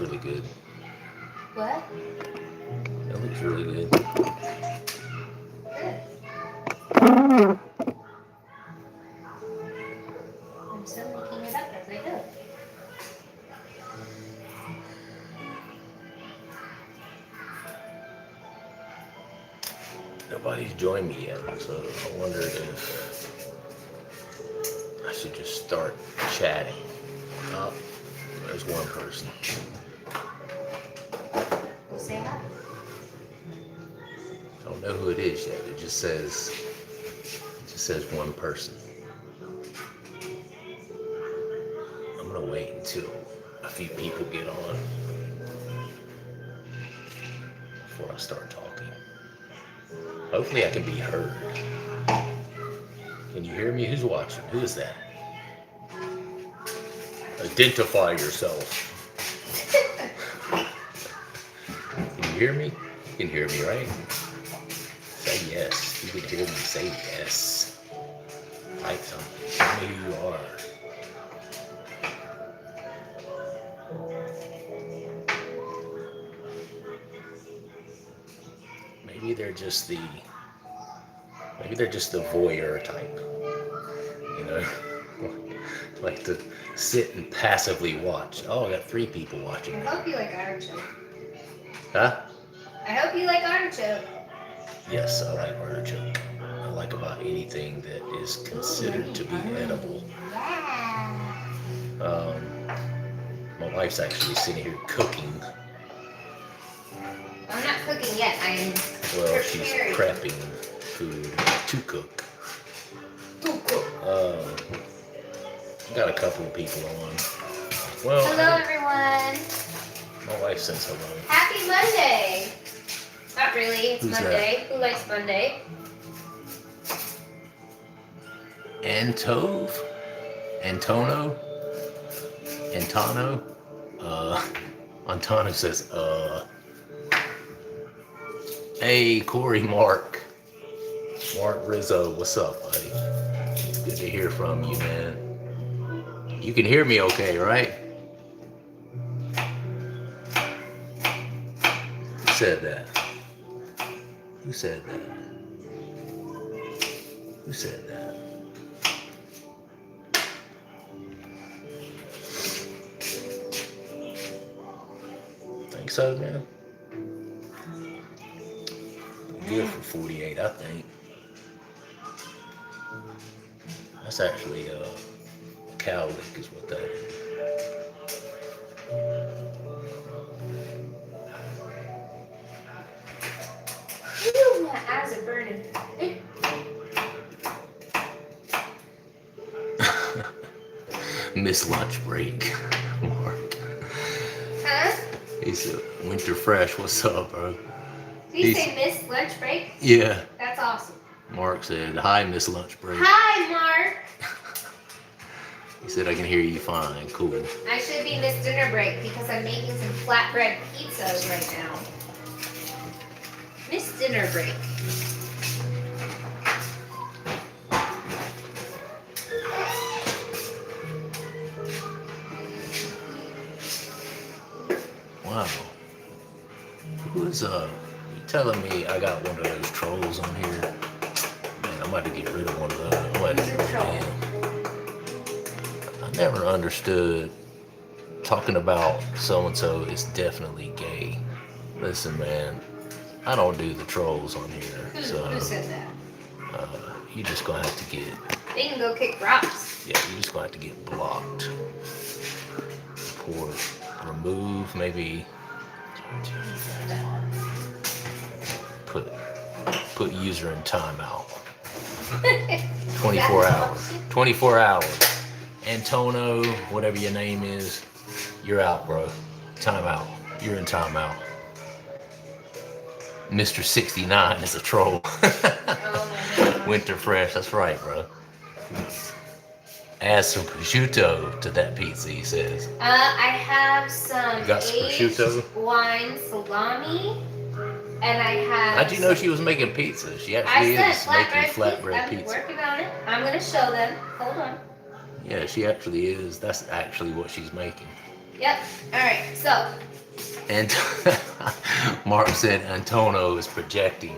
really good. What? That looks really good. Good. I'm still making it up as I go. Nobody's joined me yet, so I wonder if I should just start chatting. Oh, there's one person. We'll say hi. I don't know who it is yet. It just says one person. I'm gonna wait until a few people get on before I start talking. Hopefully I can be heard. Can you hear me? Who's watching? Who is that? Identify yourself. Can you hear me? You can hear me, right? Say yes. You can hear me. Say yes. Like something. Tell me who you are. Maybe they're just the voyeur type. You know? Like to sit and passively watch. Oh, I got 3 people watching. I hope you like artichoke. Huh? I hope you like artichoke. Yes, I like artichoke. I like about anything that is considered to be edible. Yeah. My wife's actually sitting here cooking. I'm not cooking yet. I'm Well, she's preparing. prepping food to cook. Got a couple of people on. Well, Hello, everyone. my wife says hello. Happy Monday. Not really. It's Who's Monday. Who likes Monday? Antove? Antono? Antano? Antano says, Hey, Corey, Mark Rizzo, what's up, buddy? Good to hear from you, man. You can hear me okay, right? Who said that? Who said that? Who said that? Think so, man? Good for 48, I think. That's actually cow lick is what that is. Ooh, my eyes are burning. Miss lunch break, Mark. Huh? He said, Winter Fresh, what's up, bro? Did you say miss lunch break? Yeah. That's awesome. Mark said, hi, Miss Lunch Break. Hi, Mark. He said, I can hear you fine. Cool. I should be miss dinner break because I'm making some flatbread pizzas right now. Miss dinner break. Wow. Who's you telling me I got one of those trolls on here? Man, I'm about to get rid of one of those. I'm about to get rid of him. I never understood talking about so-and-so is definitely gay. Listen, man, I don't do the trolls on here, so Who said that? you just gonna have to get, They can go kick rocks. yeah, you just gonna have to get blocked. Report, remove, maybe put user in timeout. 24 hours. 24 hours. Antono, whatever your name is, you're out, bro. Timeout. You're in timeout. Mr. 69 is a troll. Winter Fresh, that's right, bro. Add some prosciutto to that pizza, he says. I have some You got some aged prosciutto? wine salami, and I have. How'd you know she was making pizza? She actually I is said making flatbread flatbread pizza. pizza. I'm working on it. I'm gonna show them. Hold on. Yeah, she actually is. That's actually what she's making. Yep. All right. So. And Mark said Antonio is projecting.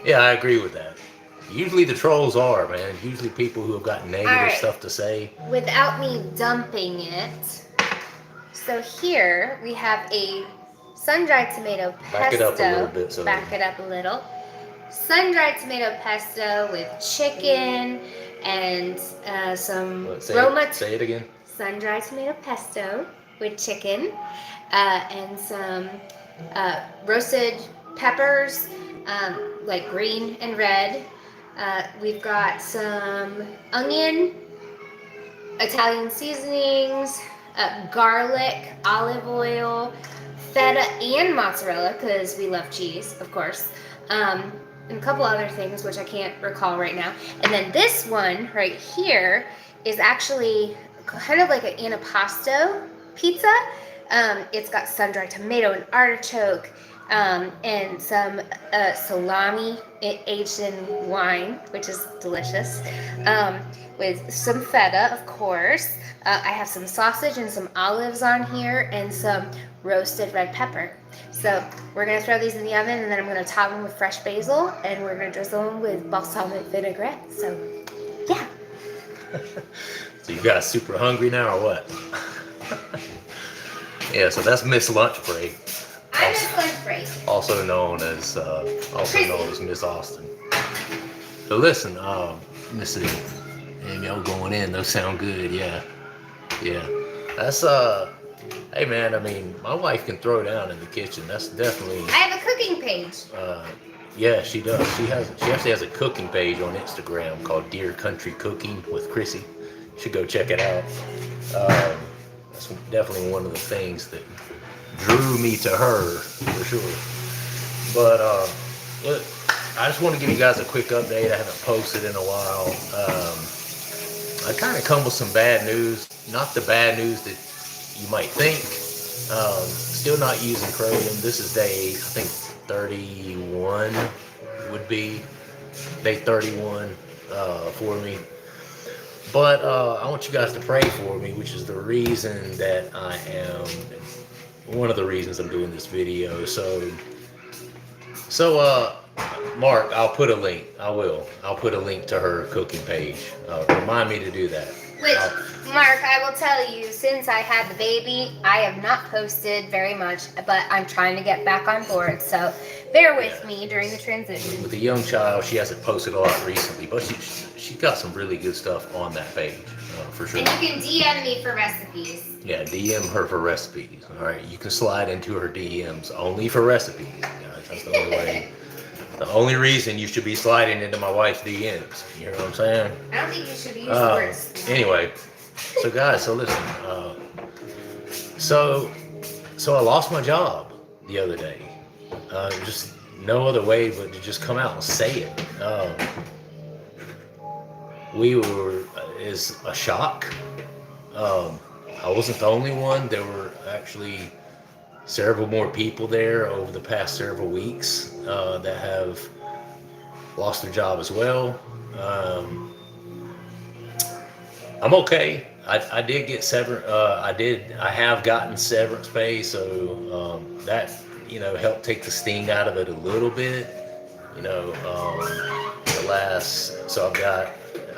Yeah, I agree with that. Usually the trolls are, man. Usually people who have got negative right. stuff to say. Without me dumping it. So here we have a sun-dried tomato pesto. Back it up a little bit. So Back it up a little. Sun-dried tomato pesto with chicken and some say it again. Sun-dried tomato pesto with chicken and some roasted peppers, like green and red. We've got some onion, Italian seasonings, garlic, olive oil, feta and mozzarella because we love cheese, of course, and a couple other things which I can't recall right now. And then this one right here is actually kind of like an antipasto pizza. It's got sun-dried tomato and artichoke and some salami aged in wine, which is delicious, with some feta, of course. I have some sausage and some olives on here and some roasted red pepper. So we're going to throw these in the oven, and then I'm going to top them with fresh basil, and we're going to drizzle them with balsamic vinaigrette. So, yeah. So you guys super hungry now or what? Yeah, so that's Miss Lunch Break. I miss Lunch Break. Also known as Miss Austin. So listen, Mrs. And y'all going in, those sound good, yeah. Yeah. That's hey man, I mean, my wife can throw down in the kitchen. That's definitely I have a cooking page. Yeah, she does. She actually has a cooking page on Instagram called Dear Country Cooking with Chrissy. You should go check it out. That's definitely one of the things that drew me to her for sure. But look, I just want to give you guys a quick update. I haven't posted in a while. I kind of come with some bad news. Not the bad news that you might think. Still not using Kratom. This is day, I think 31 would be day 31 for me. But I want you guys to pray for me, which is the reason that one of the reasons I'm doing this video. So Mark, I'll put a link. I'll put a link to her cooking page. Remind me to do that. Which, Mark, I will tell you, since I had the baby, I have not posted very much, but I'm trying to get back on board. So bear with me during the transition. With a young child, she hasn't posted a lot recently, but she's got some really good stuff on that page, for sure. And you can DM me for recipes. Yeah, DM her for recipes. All right, you can slide into her DMs only for recipes, guys. That's the only way. The only reason you should be sliding into my wife's DMs. You know what I'm saying? I don't think you should use words. Anyway, so guys, so listen. So I lost my job the other day. Just no other way but to just come out and say it. Is a shock. I wasn't the only one. There were actually several more people there over the past several weeks that have lost their job as well. I'm okay. I did get I have gotten severance pay, so that helped take the sting out of it a little bit.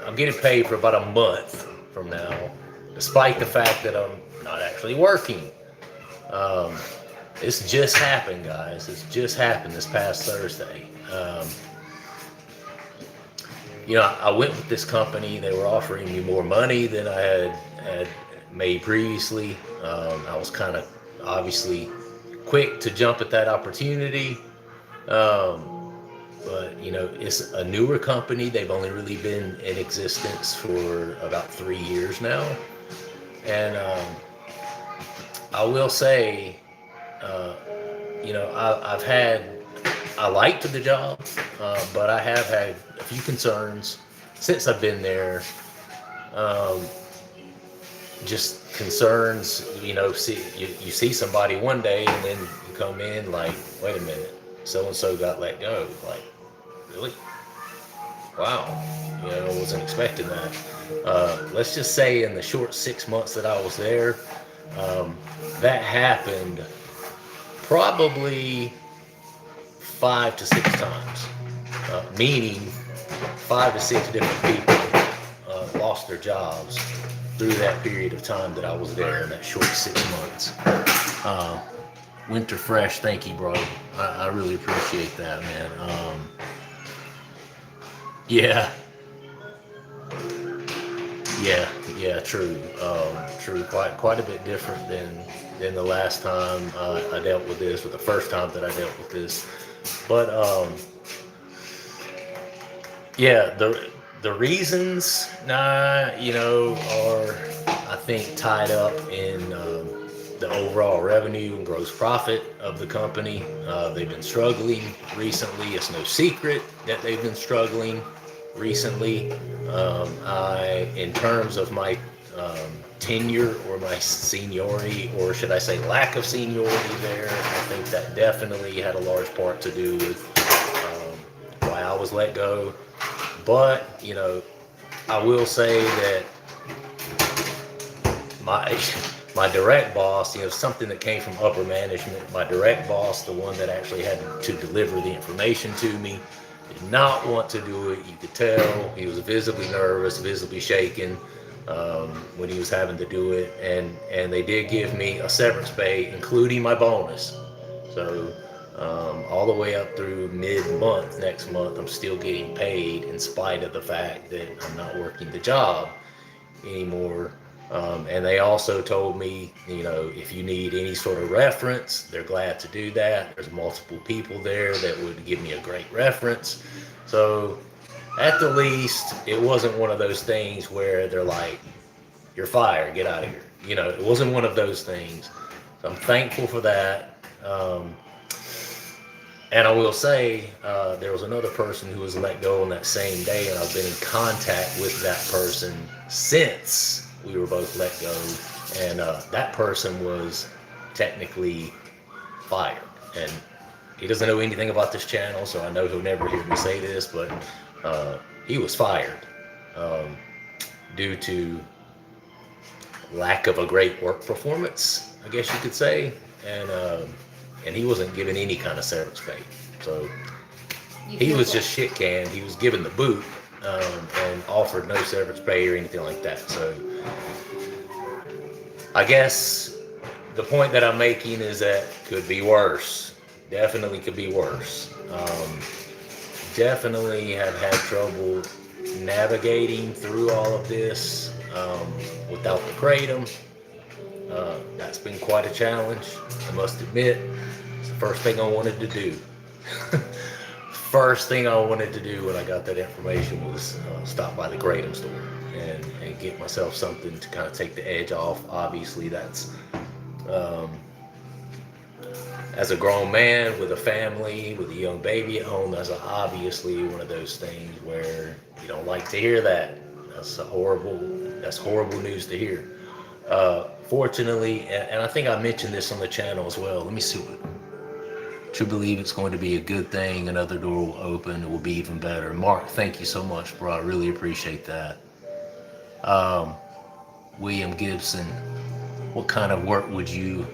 I'm getting paid for about a month from now, despite the fact that I'm not actually working. It's just happened, guys. It's just happened this past Thursday. I went with this company. They were offering me more money than I had made previously. I was kind of obviously quick to jump at that opportunity. But it's a newer company. They've only really been in existence for about 3 years now. And I will say, I liked the job, but I have had a few concerns since I've been there. Just concerns, you see somebody one day and then you come in like, wait a minute, so-and-so got let go. Like, really? Wow. I wasn't expecting that. Let's just say in the short 6 months that I was there, That happened probably 5 to 6 times, meaning 5 to 6 different people lost their jobs through that period of time that I was there in that short 6 months. Uh, Winter Fresh, thank you, bro. I really appreciate that, man. Yeah, yeah, true, true. Quite a bit different than the last time I dealt with this, or the first time that I dealt with this. But yeah, the reasons, are, I think, tied up in the overall revenue and gross profit of the company. They've been struggling recently. It's no secret that they've been struggling recently. In terms of my tenure or my seniority, or should I say lack of seniority there, I think that definitely had a large part to do with why I was let go. But, I will say that my my direct boss, something that came from upper management, my direct boss, the one that actually had to deliver the information to me, did not want to do it. You could tell he was visibly nervous, visibly shaken when he was having to do it. And they did give me a severance pay, including my bonus. So all the way up through mid-month next month, I'm still getting paid in spite of the fact that I'm not working the job anymore. And they also told me, if you need any sort of reference, they're glad to do that. There's multiple people there that would give me a great reference. So at the least, it wasn't one of those things where they're like, you're fired, get out of here. It wasn't one of those things. So I'm thankful for that. And I will say, there was another person who was let go on that same day, and I've been in contact with that person since we were both let go. And that person was technically fired. And he doesn't know anything about this channel, so I know he'll never hear me say this, but he was fired due to lack of a great work performance, I guess you could say. And he wasn't given any kind of severance pay. So he was just shit canned. He was given the boot and offered no severance pay or anything like that. So I guess the point that I'm making is that could be worse. Definitely could be worse. Definitely have had trouble navigating through all of this without the Kratom. That's been quite a challenge, I must admit. It's the first thing I wanted to do. First thing I wanted to do when I got that information was stop by the Kratom store and get myself something to kind of take the edge off. Obviously, that's as a grown man with a family, with a young baby at home, that's obviously one of those things where you don't like to hear that. That's horrible news to hear. Fortunately, and I think I mentioned this on the channel as well. Let me see what. To believe it's going to be a good thing. Another door will open. It will be even better. Mark, thank you so much, bro. I really appreciate that. William Gibson, what kind of work would you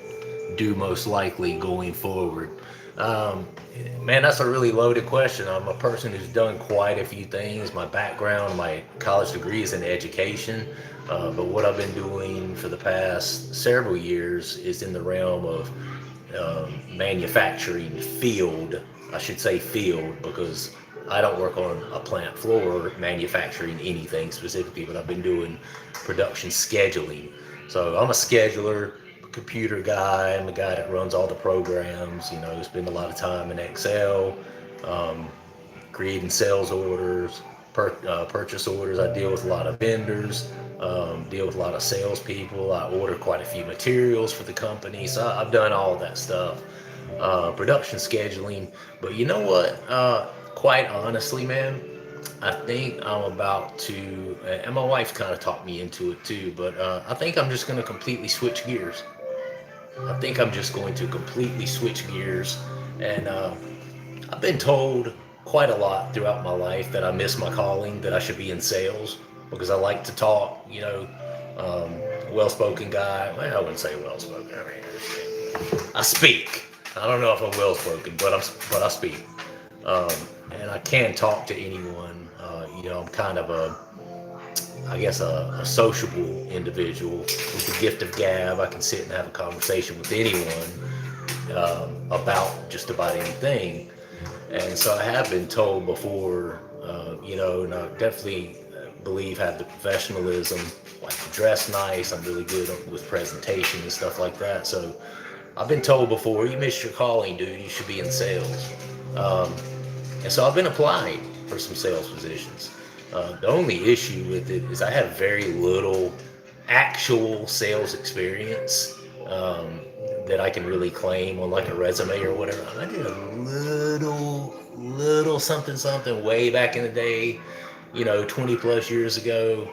do most likely going forward? Man, that's a really loaded question. I'm a person who's done quite a few things. My background, my college degree is in education, but what I've been doing for the past several years is in the realm of manufacturing field. I should say field because I don't work on a plant floor manufacturing anything specifically, but I've been doing production scheduling. So I'm a scheduler, computer guy. I'm the guy that runs all the programs, spend a lot of time in Excel, creating sales orders, purchase orders. I deal with a lot of vendors, deal with a lot of salespeople. I order quite a few materials for the company. So I've done all that stuff, production scheduling. But you know what? Quite honestly, man, I think I'm about to, and my wife kind of talked me into it too, but I think I'm just going to completely switch gears. I think I'm just going to completely switch gears. And I've been told quite a lot throughout my life that I miss my calling, that I should be in sales because I like to talk, Well-spoken guy. Well, I wouldn't say well-spoken. I mean, I speak. I don't know if I'm well-spoken, but I speak. Um, and I can talk to anyone. I'm kind of I guess, a sociable individual with the gift of gab. I can sit and have a conversation with anyone about just about anything. And so I have been told before, and I definitely believe have the professionalism, like to dress nice. I'm really good with presentation and stuff like that. So I've been told before, you missed your calling, dude. You should be in sales. Um, and so I've been applying for some sales positions. The only issue with it is I have very little actual sales experience that I can really claim on like a resume or whatever. I did a little something way back in the day, 20 plus years ago,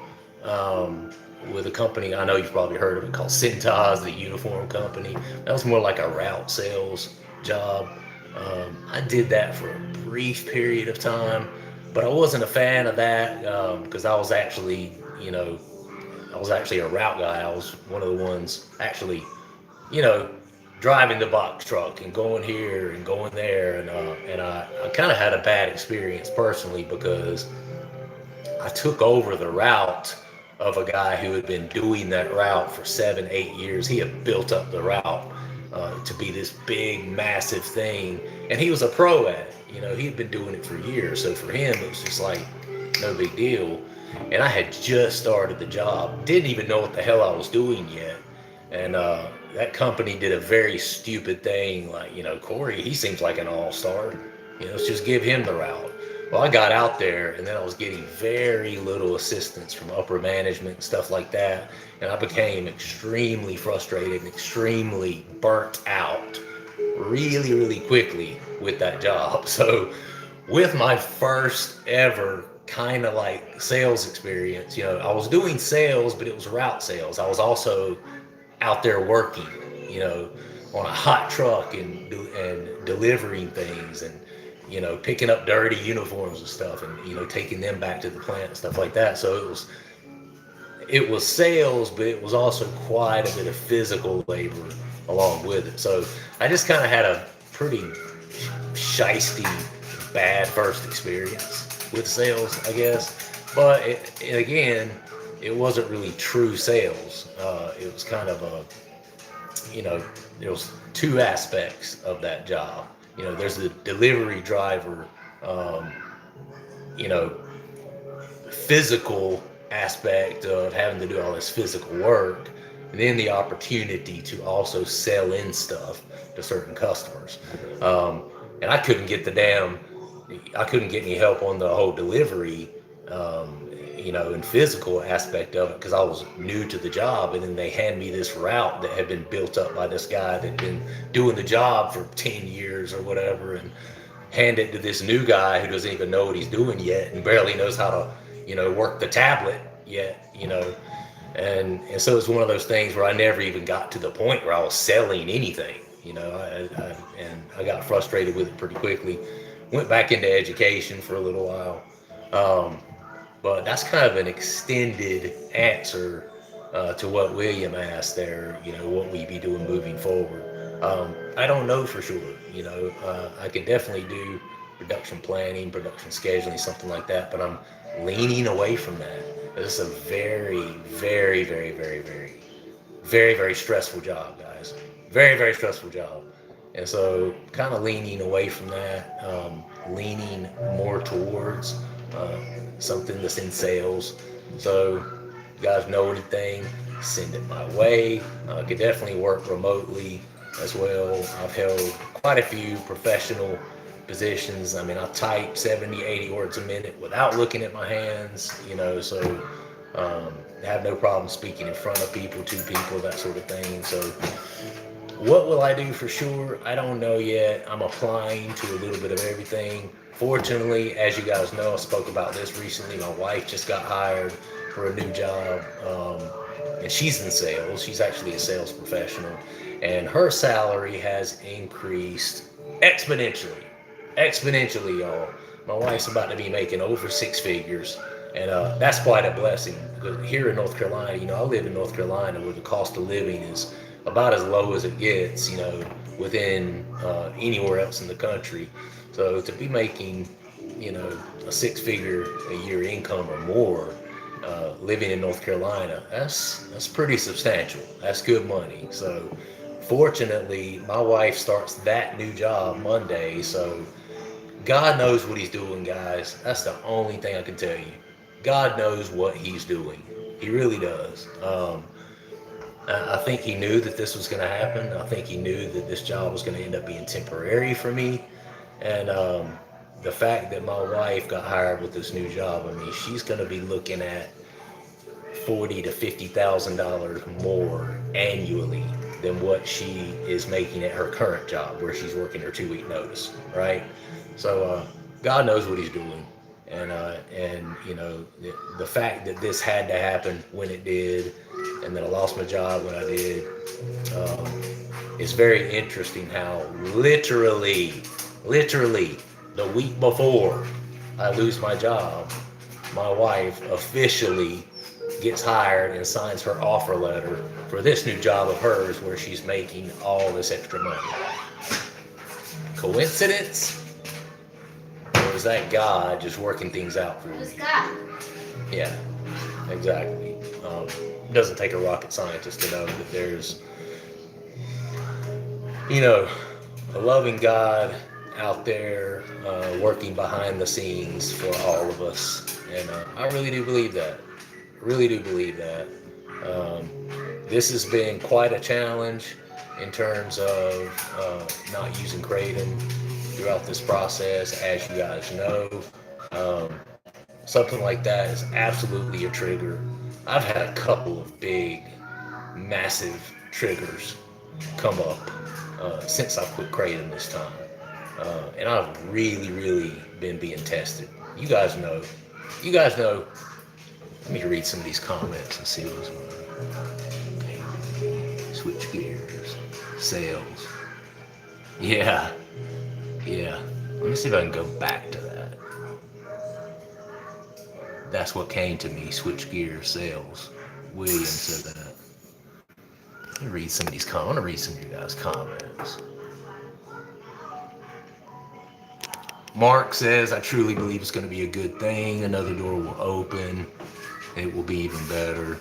with a company. I know you've probably heard of it called Cintas, the uniform company. That was more like a route sales job. I did that for a brief period of time, but I wasn't a fan of that because I was actually a route guy. I was one of the ones actually, you know, driving the box truck and going here and going there, and I kind of had a bad experience personally because I took over the route of a guy who had been doing that route for 7, 8 years. He had built up the route to be this big, massive thing, and he was a pro at it. He had been doing it for years, so for him it was just like no big deal. And I had just started the job, didn't even know what the hell I was doing yet, and that company did a very stupid thing. Like, Corey, he seems like an all-star. Let's just give him the route. Well, I got out there, and then I was getting very little assistance from upper management and stuff like that, and I became extremely frustrated and extremely burnt out really, really quickly with that job. So, with my first ever kind of like sales experience, I was doing sales, but it was route sales. I was also out there working, you know, on a hot truck and delivering things and picking up dirty uniforms and stuff and taking them back to the plant and stuff like that. So it was sales, but it was also quite a bit of physical labor along with it. So I just kind of had a pretty shisty, bad first experience with sales, I guess. But again, it wasn't really true sales. It was kind of there was two aspects of that job. There's the delivery driver, you know, physical aspect of having to do all this physical work, and then the opportunity to also sell in stuff to certain customers. And I couldn't get any help on the whole delivery, and physical aspect of it because I was new to the job. And then they hand me this route that had been built up by this guy that had been doing the job for 10 years or whatever, and hand it to this new guy who doesn't even know what he's doing yet and barely knows how to, work the tablet yet, And so it's one of those things where I never even got to the point where I was selling anything, and I got frustrated with it pretty quickly. Went back into education for a little while. But that's kind of an extended answer to what William asked there, what we be doing moving forward. I don't know for sure, I can definitely do production planning, production scheduling, something like that, but I'm leaning away from that. It's a very, very, very, very, very, very, very stressful job, guys. Very, very stressful job. And so kind of leaning away from that, leaning more towards something that's in sales. So you guys know anything, send it my way. I could definitely work remotely as well. I've held quite a few professional positions. I mean, I type 70, 80 words a minute without looking at my hands, so I have no problem speaking in front of people, to people, that sort of thing. So what will I do for sure? I don't know yet. I'm applying to a little bit of everything. Fortunately, as you guys know, I spoke about this recently. My wife just got hired for a new job, and she's in sales. She's actually a sales professional, and her salary has increased exponentially. Exponentially, y'all. My wife's about to be making over six figures And that's quite a blessing because here in North Carolina, I live in North Carolina where the cost of living is about as low as it gets, within anywhere else in the country. So to be making, a six-figure a year income or more, living in North Carolina, that's pretty substantial. That's good money. So fortunately, my wife starts that new job Monday, so God knows what he's doing, guys. That's the only thing I can tell you. God knows what he's doing. He really does. I think he knew that this was going to happen. I think he knew that this job was going to end up being temporary for me. And the fact that my wife got hired with this new job, I mean, she's going to be looking at $40,000 to $50,000 more annually than what she is making at her current job, where she's working her 2 week notice, right? So God knows what He's doing, and the fact that this had to happen when it did, and that I lost my job when I did, um, it's very interesting how literally, the week before I lose my job, my wife officially gets hired and signs her offer letter for this new job of hers where she's making all this extra money. Coincidence? Or is that God just working things out for me? Who's God? Yeah, exactly. It doesn't take a rocket scientist to know that there's, a loving God out there working behind the scenes for all of us. And I really do believe that. Really do believe that. This has been quite a challenge in terms of not using Kratom throughout this process, as you guys know. Um, Something like that is absolutely a trigger. I've had a couple of big, massive triggers come up since I quit Kratom this time. And I've really, really been being tested. You guys know. You guys know. Let me read some of these comments and see what's going on. Switch gears. Sales. Yeah. Yeah. Let me see if I can go back to that. That's what came to me. Switch gears. Sales. William said that. Let me read some of these comments. I want to read some of you guys' comments. Mark says, I truly believe it's going to be a good thing. Another door will open. It will be even better.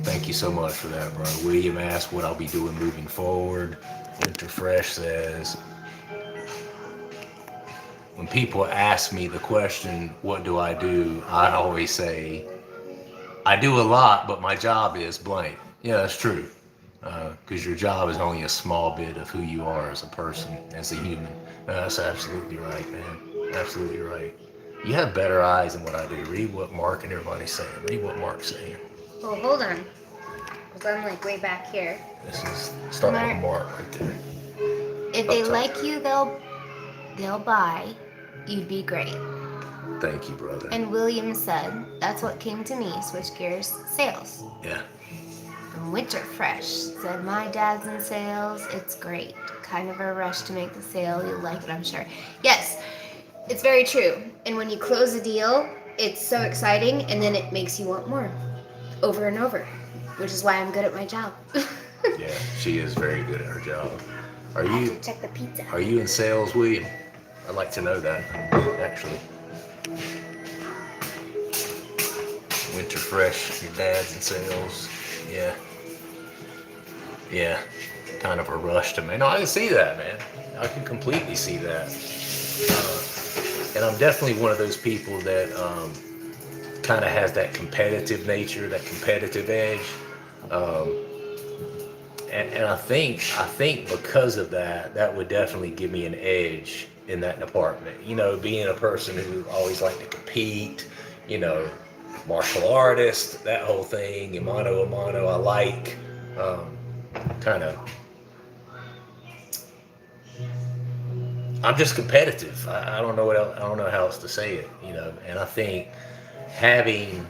Thank you so much for that, bro. William asked what I'll be doing moving forward. Winter Fresh says, when people ask me the question, what do? I always say, I do a lot, but my job is blank. Yeah, that's true. Because your job is only a small bit of who you are as a person, as a human. That's absolutely right, man. Absolutely right. You have better eyes than what I do. Read what Mark and everybody's saying. Read what Mark's saying. Well, hold on. Because I'm like way back here. This is starting with Mark right there. If they like you, they'll buy. You'd be great. Thank you, brother. And William said, that's what came to me, switch gears, sales. Yeah. And Winter Fresh said, my dad's in sales. It's great. Kind of a rush to make the sale. You'll like it, I'm sure. Yes, it's very true. And when you close a deal, it's so exciting, and then it makes you want more over and over, which is why I'm good at my job. Yeah, she is very good at her job. I have to check the pizza. Are you in sales, William? I'd like to know that, actually. Winter Fresh, your dad's in sales. Yeah. Yeah. Kind of a rush to me. No, I can see that, man. I can completely see that. And I'm definitely one of those people that kind of has that competitive nature, that competitive edge. And I think because of that, that would definitely give me an edge in that department. Being a person who always liked to compete, martial artist, that whole thing, mano a mano, I like kind of. I'm just competitive. I don't know what else, I don't know how else to say it, And I think having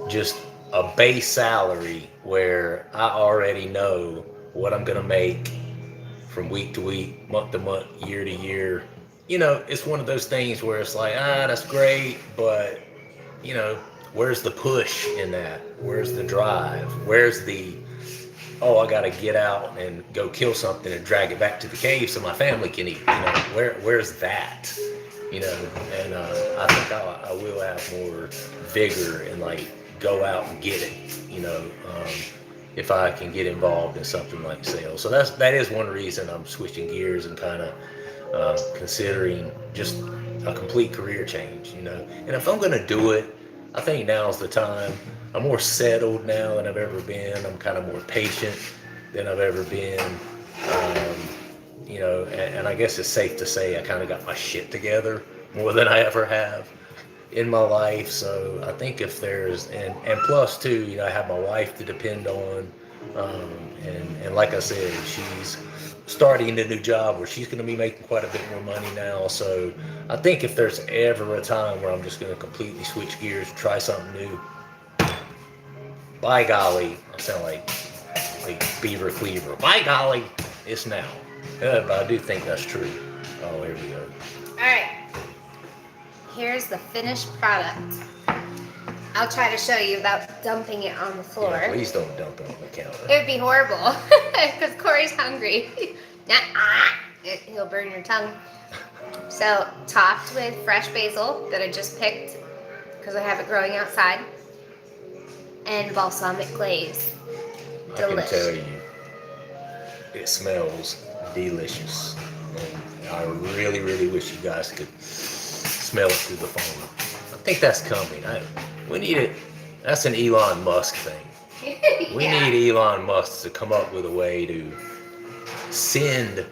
just a base salary where I already know what I'm gonna make from week to week, month to month, year to year, it's one of those things where it's like, that's great, but you know, where's the push in that? Where's the drive? Where's the, oh, I got to get out and go kill something and drag it back to the cave so my family can eat. You know, where's that? You know, and I think I will have more vigor and like go out and get it. You know, if I can get involved in something like sales. So that is one reason I'm switching gears and kind of considering just a complete career change. You know, and if I'm gonna do it, I think now's the time. I'm more settled now than I've ever been. I'm kind of more patient than I've ever been. You know, and I guess it's safe to say I kind of got my shit together more than I ever have in my life. So I think if there's, and plus too, you know, I have my wife to depend on. And like I said, she's starting a new job where she's going to be making quite a bit more money now. So I think if there's ever a time where I'm just going to completely switch gears, try something new, by golly, I sound like Beaver Cleaver. By golly, it's now. But I do think that's true. Oh, here we go. All right. Here's the finished product. I'll try to show you without dumping it on the floor. Yeah, please don't dump it on the counter. It would be horrible because Corey's hungry. He'll burn your tongue. So topped with fresh basil that I just picked because I have it growing outside, and balsamic glaze. Delicious. I can tell you, it smells delicious. And I really, really wish you guys could smell it through the phone. I think that's coming. We need it. That's an Elon Musk thing. We need Elon Musk to come up with a way to send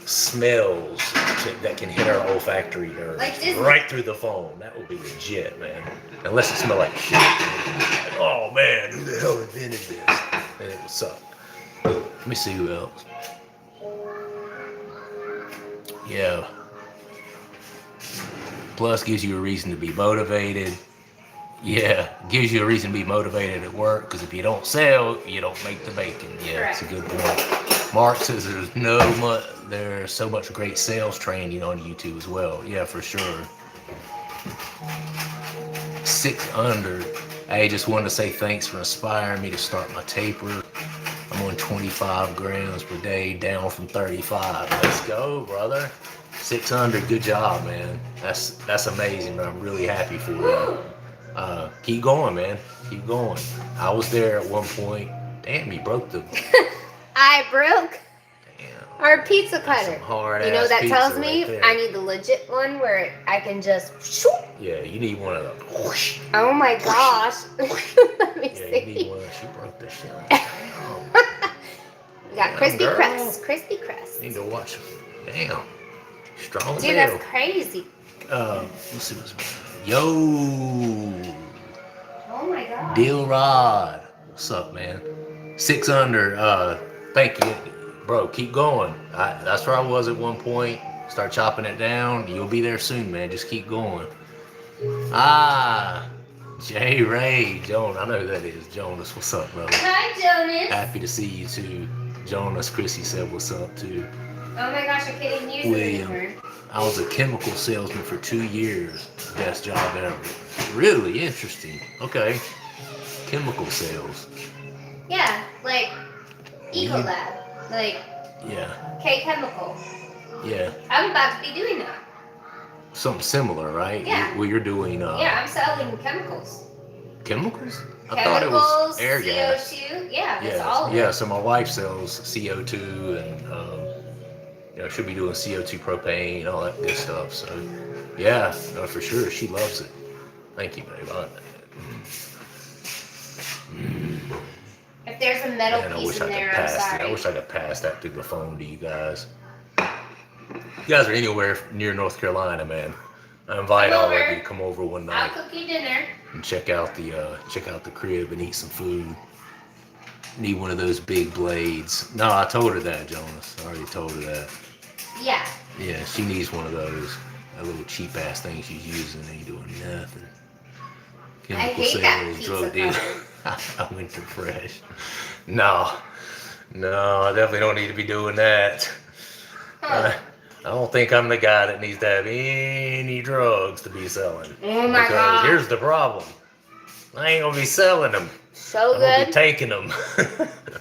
smells that can hit our olfactory nerves right through the phone. That would be legit, man. Unless it smelled like shit. Like, oh man, who the hell invented this? And it would suck. Let me see who else. Yeah. Plus gives you a reason to be motivated. Yeah, gives you a reason to be motivated at work, because if you don't sell, you don't make the bacon. Yeah, that's a good point. Mark says there's so much great sales training on YouTube as well. Yeah, for sure. 6 under. I just wanted to say thanks for inspiring me to start my taper. I'm on 25 grams per day, down from 35. Let's go, brother. 6 under, good job, man. That's amazing, man. I'm really happy for you. Keep going, man. Keep going. I was there at one point. Damn, you broke the... I broke Damn. our pizza cutter. Some hard You know what that pizza tells me? right I need the legit one where I can just... Yeah, you need one of those. Oh my gosh. Let me Yeah, see. you need one. She broke the shit. We got Damn, crispy girl. crust. Crispy crust. Need to watch. Damn. Strong Dude, deal. that's crazy. Let's see what's... Yo. Oh my god. Deal Rod. What's up, man? 6 under. Thank you. Bro, keep going. That's where I was at one point. Start chopping it down. You'll be there soon, man. Just keep going. J. Ray. Joan. I know who that is. Jonas, what's up, brother? Hi, Jonas. Happy to see you, too. Jonas, Chrissy said what's up, too. Oh my gosh, I can't even use it William. anymore. I was a chemical salesman for 2 years. Best job ever. Really interesting. Okay. Chemical sales. Yeah, like Ecolab. Like Yeah. K Chemical. Yeah. I'm about to be doing that. Something similar, right? Yeah. Well, you're doing Yeah, I'm selling chemicals. Chemicals? I thought it was air gas. CO2. Yeah, that's all of Yeah, it. so my wife sells CO2 and she'll be doing CO2 propane, all that good stuff. So yeah, no, for sure. She loves it. Thank you, babe. If there's a metal Man, I piece wish in I could there, I'm pass it. sorry. I wish I could pass that through the phone to you guys. If you guys are anywhere near North Carolina, man, I invite all of you to come over one I'll night cook you dinner. and check out the crib and eat some food. Need one of those big blades. No, I told her that, Jonas. I already told her that. Yeah. Yeah, she needs one of those. That little cheap ass thing she's using ain't doing nothing. I hate that pizza drug deal. cover. I went to fresh. No, I definitely don't need to be doing that. Huh. I don't think I'm the guy that needs to have any drugs to be selling. Oh my because God. here's the problem. I ain't gonna be selling them. So I'm gonna be good. taking them.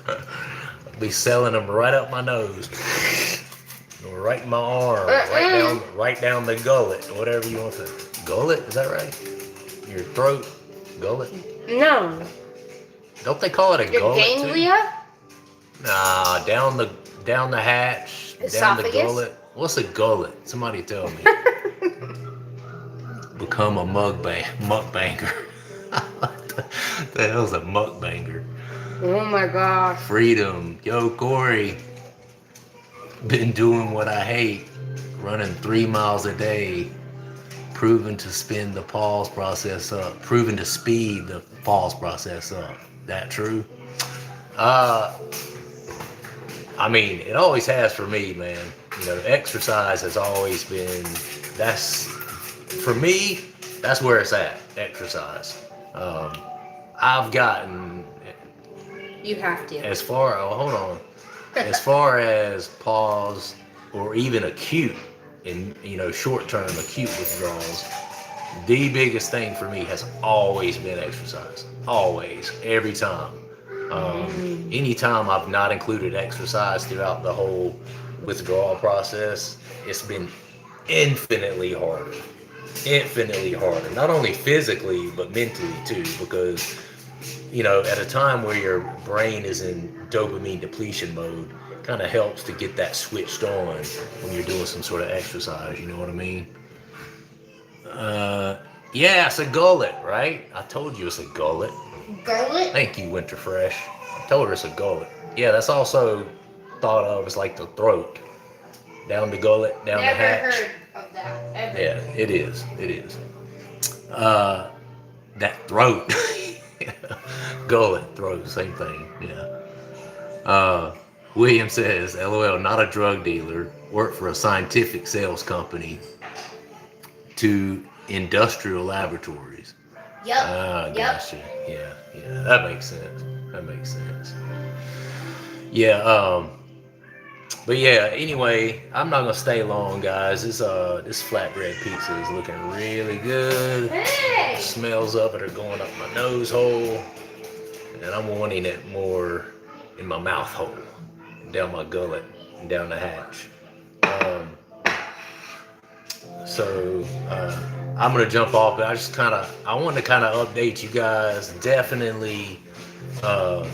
I'll be selling them right up my nose, right in my arm, right down the gullet, whatever you want to. Gullet, is that right? Your throat, gullet. No. Don't they call it a Your gullet too? ganglia? Nah, down the hatch, down the Esophagus? gullet. What's a gullet? Somebody tell me. Become a mukbanger. What the hell's a mukbanger? Oh my gosh. Freedom. Yo, Corey. Been doing what I hate. Running 3 miles a day. Proven to spin the pause process up. Proven to speed the pause process up. That true? I mean, it always has for me, man. You know, exercise has always been, for me, that's where it's at, exercise. I've gotten, You have to. hold on, as far as pause or even acute, in, short-term acute withdrawals, the biggest thing for me has always been exercise. Always, every time. Anytime I've not included exercise throughout the whole withdrawal process, it's been infinitely harder. Infinitely harder. Not only physically, but mentally too, because, at a time where your brain is in dopamine depletion mode, kind of helps to get that switched on when you're doing some sort of exercise, you know what I mean? Yeah, it's a gullet, right? I told you it's a gullet. Gullet? Thank you, Winter Fresh. I told her it's a gullet. Yeah, that's also thought of as like the throat. Down the gullet, down the hatch. Never heard of that, ever. Yeah, it is. It is. That throat. Gullet, throat, same thing. Yeah. William says, LOL, not a drug dealer. Worked for a scientific sales company to industrial laboratories. Yep. Gotcha. Yeah. That makes sense. Yeah, but yeah, anyway, I'm not gonna stay long, guys. This flatbread pizza is looking really good. Hey! Smells of it are going up my nose hole. And I'm wanting it more in my mouth hole. Down my gullet and down the hatch. So I'm gonna jump off, but I want to kind of update you guys. Definitely, the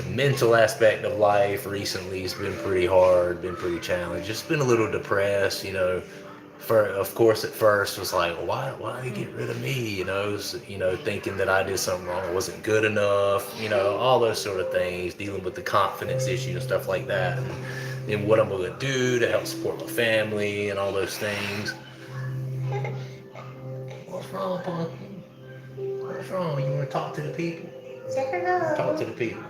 mental aspect of life recently has been pretty hard, been pretty challenging. Just been a little depressed, of course, at first was like, why did they get rid of me? Thinking that I did something wrong, wasn't good enough, all those sort of things, dealing with the confidence issue and stuff like that, and what I'm going to do to help support my family and all those things. What's wrong, Pumpkin? What's wrong? You want to talk to the people? Say hello. Talk to the people.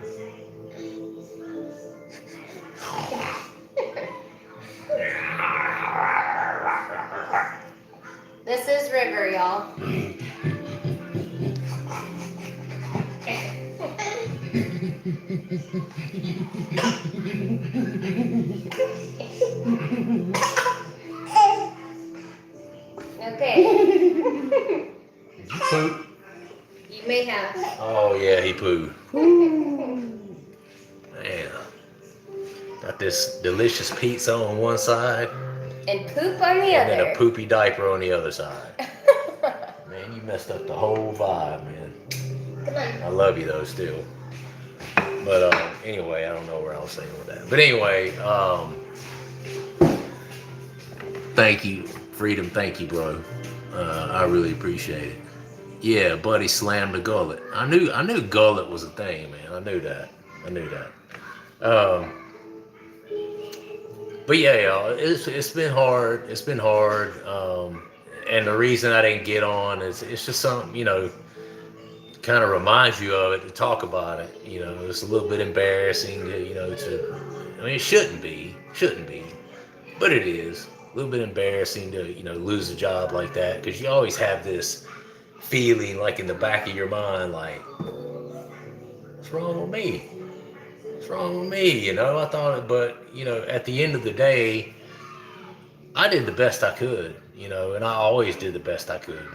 This is River, y'all. Okay. Did you poop? You may have. Oh yeah, he pooed. Man, got this delicious pizza on one side, And poop on the and other. then a poopy diaper on the other side. Man, you messed up the whole vibe, man. Come on. I love you though, still. But anyway, I don't know where I was saying with that. But anyway, thank you, Freedom. Thank you, bro. I really appreciate it. Yeah, buddy slammed the gullet. I knew gullet was a thing, man. I knew that. But yeah, y'all, it's been hard. It's been hard. And the reason I didn't get on is it's just something, kind of reminds you of it to talk about it. It's a little bit embarrassing to, it shouldn't be, but it is a little bit embarrassing to, lose a job like that, because you always have this feeling like in the back of your mind, like, what's wrong with me? I thought, but at the end of the day, I did the best I could, and I always did the best I could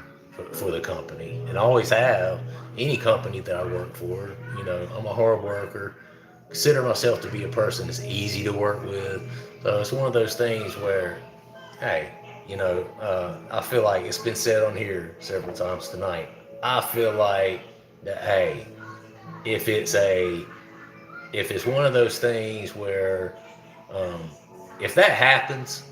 for the company, and I always have. Any company that I work for, I'm a hard worker. Consider myself to be a person that's easy to work with. So it's one of those things where, hey, I feel like it's been said on here several times tonight. I feel like that, hey, if it's a if it's one of those things where um, if that happens,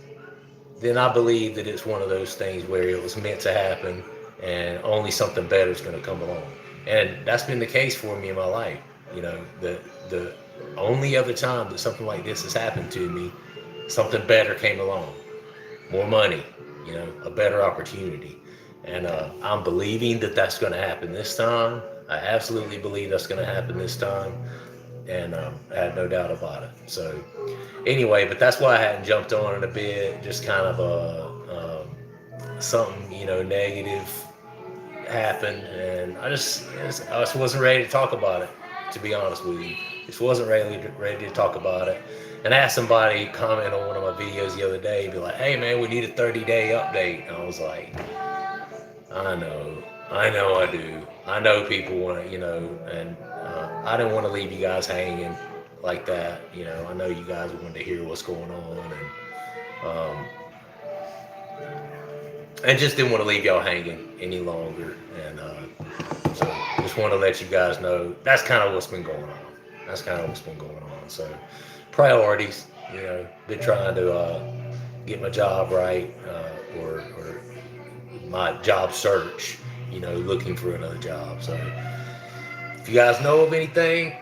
then I believe that it's one of those things where it was meant to happen and only something better is going to come along. And that's been the case for me in my life. The only other time that something like this has happened to me, something better came along. More money, a better opportunity. And I'm believing that that's going to happen this time. I absolutely believe that's going to happen this time. And I had no doubt about it. So anyway, but that's why I hadn't jumped on it a bit. Just kind of something negative happened, and I just wasn't ready to talk about it. To be honest with you, just wasn't ready to talk about it. And I had somebody comment on one of my videos the other day, be like, "Hey man, we need a 30-day update." And I was like, I know, I do. I know people want to, and I didn't want to leave you guys hanging like that. I know you guys wanted to hear what's going on, and just didn't want to leave y'all hanging any longer. And so just want to let you guys know that's kind of what's been going on. That's kind of what's been going on. So priorities, been trying to get my job right, or my job search, looking for another job. So if you guys know of anything,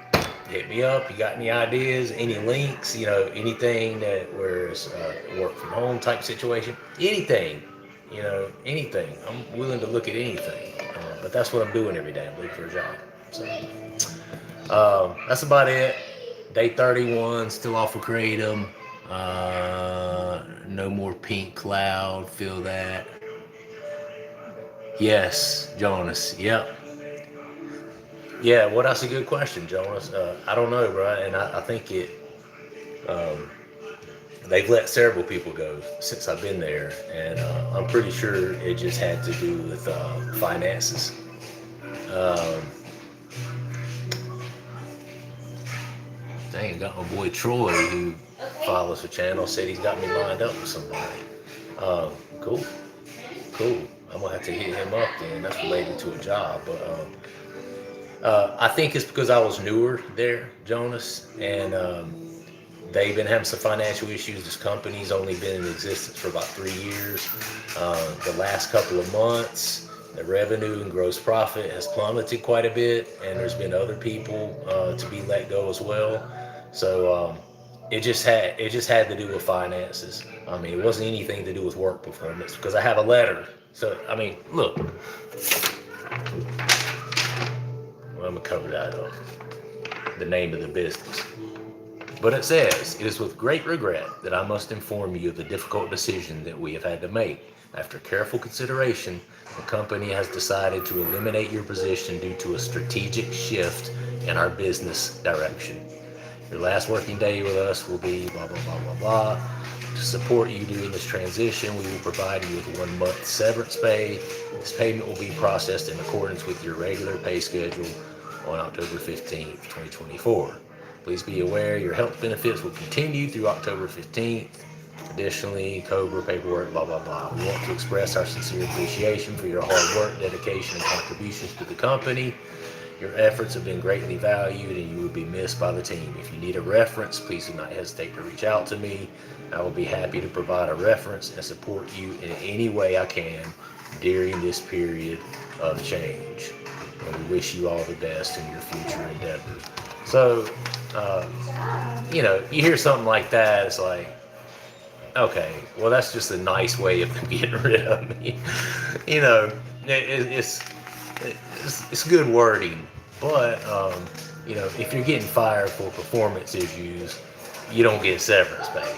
hit me up. You got any ideas, any links, anything that where it's work from home type situation, anything, anything. I'm willing to look at anything. But that's what I'm doing every day. I'm looking for a job. So that's about it. Day 31, still off of Kratom. No more pink cloud. Feel that. Yes, Jonas. Yep. Yeah, well, that's a good question, Jonas. I don't know, bro, and I think they've let several people go since I've been there, and I'm pretty sure it just had to do with finances. Um, Dang, I got my boy Troy, who follows the channel, said he's got me lined up with somebody. Cool. I'm gonna have to hit him up then. That's related to a job, but I think it's because I was newer there, Jonas, and they've been having some financial issues. This company's only been in existence for about 3 years. The last couple of months, the revenue and gross profit has plummeted quite a bit, and there's been other people to be let go as well. So it just had to do with finances. I mean, it wasn't anything to do with work performance because I have a letter. So I mean, look. Well, I'm gonna cover that up. The name of the business. But it says, "It is with great regret that I must inform you of the difficult decision that we have had to make. After careful consideration, the company has decided to eliminate your position due to a strategic shift in our business direction. Your last working day with us will be blah, blah, blah, blah, blah. To support you during this transition, we will provide you with 1 month severance pay. This payment will be processed in accordance with your regular pay schedule on October 15th, 2024. Please be aware your health benefits will continue through October 15th. Additionally, COBRA paperwork, blah, blah, blah. We want to express our sincere appreciation for your hard work, dedication, and contributions to the company. Your efforts have been greatly valued and you will be missed by the team. If you need a reference, please do not hesitate to reach out to me. I will be happy to provide a reference and support you in any way I can during this period of change. And we wish you all the best in your future endeavors." So, you hear something like that, it's like, okay, well, that's just a nice way of them getting rid of me. It's good wording, but if you're getting fired for performance issues, you don't get severance pay.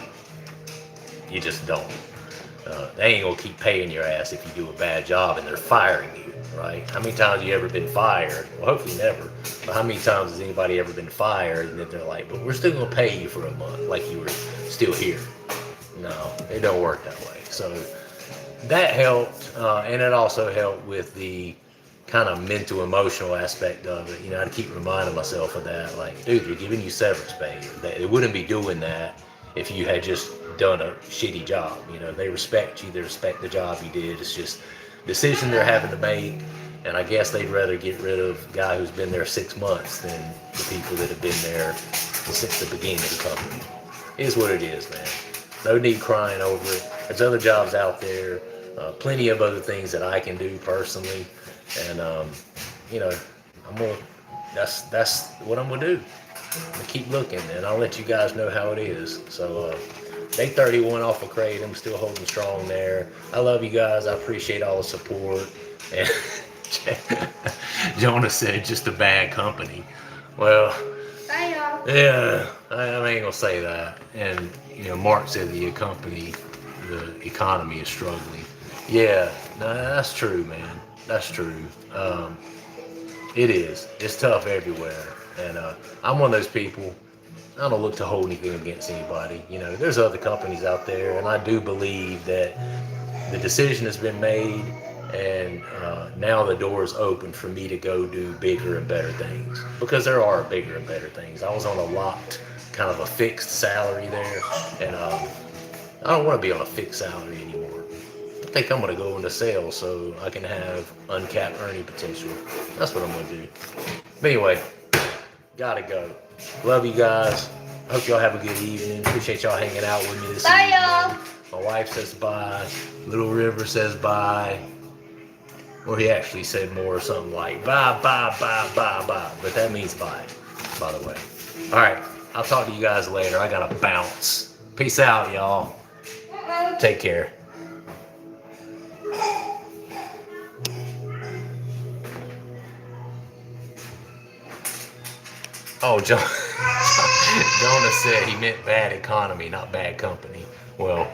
You just don't. They ain't gonna keep paying your ass if you do a bad job and they're firing you, right? How many times have you ever been fired? Well, hopefully never. But how many times has anybody ever been fired and then they're like, "But we're still gonna pay you for a month, like you were still here." No, it don't work that way. So that helped, and it also helped with the kind of mental, emotional aspect of it. You know, I had to keep reminding myself of that. Like, dude, they're giving you severance pay. They wouldn't be doing that if you had just done a shitty job. You know, they respect you. They respect the job you did. It's just decision they're having to make. And I guess they'd rather get rid of a guy who's been there 6 months than the people that have been there since the beginning of the company. It is what it is, man. No need crying over it. There's other jobs out there, plenty of other things that I can do personally, and you know, I'm gonna. That's what I'm gonna do. I'm gonna keep looking, and I'll let you guys know how it is. So, day 31 off of Kratom, still holding strong there. I love you guys. I appreciate all the support. And Jonah said just a bad company. Well, Bye, y'all. yeah, I ain't gonna say that. And you know, Mark said the economy is struggling. Yeah, no, that's true, man. That's true. It is. It's tough everywhere, and I'm one of those people. I don't look to hold anything against anybody. You know, there's other companies out there, and I do believe that the decision has been made, and now the door is open for me to go do bigger and better things, because there are bigger and better things. I was on a locked, kind of a fixed salary there, and I don't want to be on a fixed salary anymore. I think I'm going to go into sales so I can have uncapped earning potential. That's what I'm going to do. But anyway, gotta go. Love you guys. Hope y'all have a good evening. Appreciate y'all hanging out with me this Bye, evening. y'all. My wife says bye. Little River says bye. Or he actually said more, something like bye, bye, bye, bye, bye. But that means bye, by the way. All right. I'll talk to you guys later. I gotta bounce. Peace out, y'all. Take care. Oh, Jonah said he meant bad economy, not bad company. Well,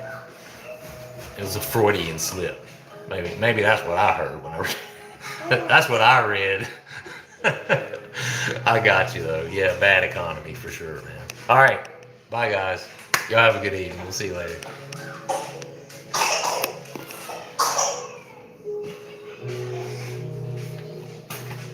it was a Freudian slip. Maybe that's what I heard whenever. That's what I read. I got you though. Yeah, bad economy for sure, man. All right, bye guys. Y'all have a good evening. We'll see you later.